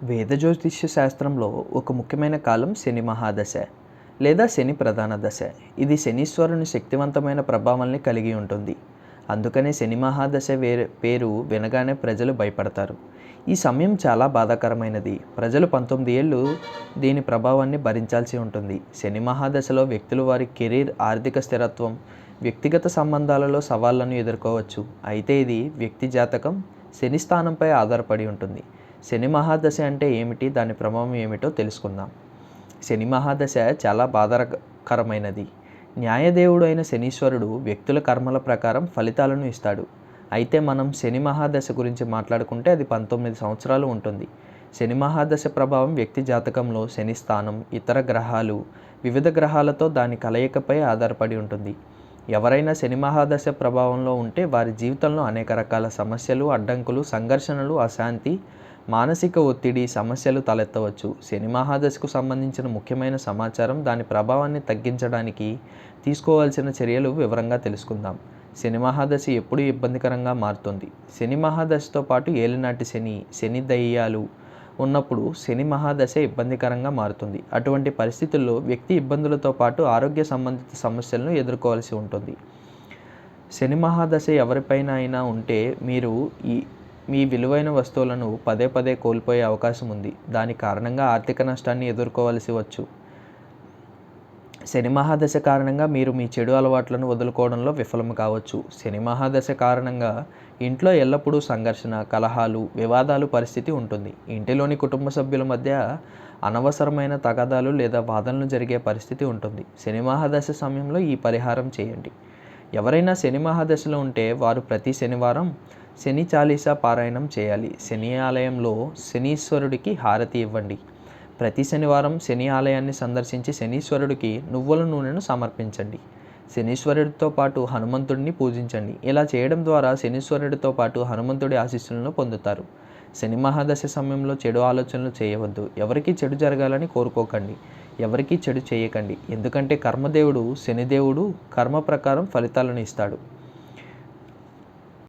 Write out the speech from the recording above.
వేద జ్యోతిష్య శాస్త్రంలో ఒక ముఖ్యమైన కాలం శని మహాదశ లేదా శని ప్రధాన దశ. ఇది శనీశ్వరుని శక్తివంతమైన ప్రభావాల్ని కలిగి ఉంటుంది. అందుకనే శని మహాదశ పేరు వినగానే ప్రజలు భయపడతారు. ఈ సమయం చాలా బాధాకరమైనది. ప్రజలు 19 ఏళ్ళు దీని ప్రభావాన్ని భరించాల్సి ఉంటుంది. శని మహాదశలో వ్యక్తులు వారి కెరీర్, ఆర్థిక స్థిరత్వం, వ్యక్తిగత సంబంధాలలో సవాళ్లను ఎదుర్కోవచ్చు. అయితే ఇది వ్యక్తి జాతకం, శని స్థానంపై ఆధారపడి ఉంటుంది. శని మహాదశ అంటే ఏమిటి, దాని ప్రభావం ఏమిటో తెలుసుకుందాం. శని మహాదశ చాలా బాధాకరమైనది. న్యాయదేవుడు అయిన శనీశ్వరుడు వ్యక్తుల కర్మల ప్రకారం ఫలితాలను ఇస్తాడు. అయితే మనం శని మహాదశ గురించి మాట్లాడుకుంటే అది 19 సంవత్సరాలు ఉంటుంది. శని మహాదశ ప్రభావం వ్యక్తి జాతకంలో శని స్థానం, ఇతర గ్రహాలు, వివిధ గ్రహాలతో దాని కలయికపై ఆధారపడి ఉంటుంది. ఎవరైనా శని మహాదశ ప్రభావంలో ఉంటే వారి జీవితంలో అనేక రకాల సమస్యలు, అడ్డంకులు, సంఘర్షణలు, అశాంతి, మానసిక ఒత్తిడి సమస్యలు తలెత్తవచ్చు. శని మహాదశకు సంబంధించిన ముఖ్యమైన సమాచారం, దాని ప్రభావాన్ని తగ్గించడానికి తీసుకోవాల్సిన చర్యలు వివరంగా తెలుసుకుందాం. శని మహాదశ ఎప్పుడు ఇబ్బందికరంగా మారుతుంది. శని మహాదశతో పాటు ఏలినాటి శని, శని దయ్యాలు ఉన్నప్పుడు శని మహాదశ ఇబ్బందికరంగా మారుతుంది. అటువంటి పరిస్థితుల్లో వ్యక్తి ఇబ్బందులతో పాటు ఆరోగ్య సంబంధిత సమస్యలను ఎదుర్కోవాల్సి ఉంటుంది. శని మహాదశ ఎవరిపైన అయినా ఉంటే మీరు మీ విలువైన వస్తువులను పదే పదే కోల్పోయే అవకాశం ఉంది. దాని కారణంగా ఆర్థిక నష్టాన్ని ఎదుర్కోవాల్సి వచ్చు. శని మహాదశ కారణంగా మీరు మీ చెడు అలవాట్లను వదులుకోవడంలో విఫలం కావచ్చు. శని మహాదశ కారణంగా ఇంట్లో ఎల్లప్పుడూ సంఘర్షణ, కలహాలు, వివాదాలు పరిస్థితి ఉంటుంది. ఇంటిలోని కుటుంబ సభ్యుల మధ్య అనవసరమైన తగాదాలు లేదా వాదనలు జరిగే పరిస్థితి ఉంటుంది. శని మహాదశ సమయంలో ఈ పరిహారం చేయండి. ఎవరైనా శని మహాదశలో ఉంటే వారు ప్రతి శనివారం శని చాలీసా పారాయణం చేయాలి. శని ఆలయంలో శనీశ్వరుడికి హారతి ఇవ్వండి. ప్రతి శనివారం శని ఆలయాన్ని సందర్శించి శనీశ్వరుడికి నువ్వుల నూనెను సమర్పించండి. శనీశ్వరుడితో పాటు హనుమంతుడిని పూజించండి. ఇలా చేయడం ద్వారా శనీశ్వరుడితో పాటు హనుమంతుడి ఆశీస్సులను పొందుతారు. శని మహాదశ సమయంలో చెడు ఆలోచనలు చేయవద్దు. ఎవరికీ చెడు జరగాలని కోరుకోకండి. ఎవరికీ చెడు చేయకండి. ఎందుకంటే కర్మదేవుడు శనిదేవుడు కర్మ ప్రకారం ఫలితాలను ఇస్తాడు.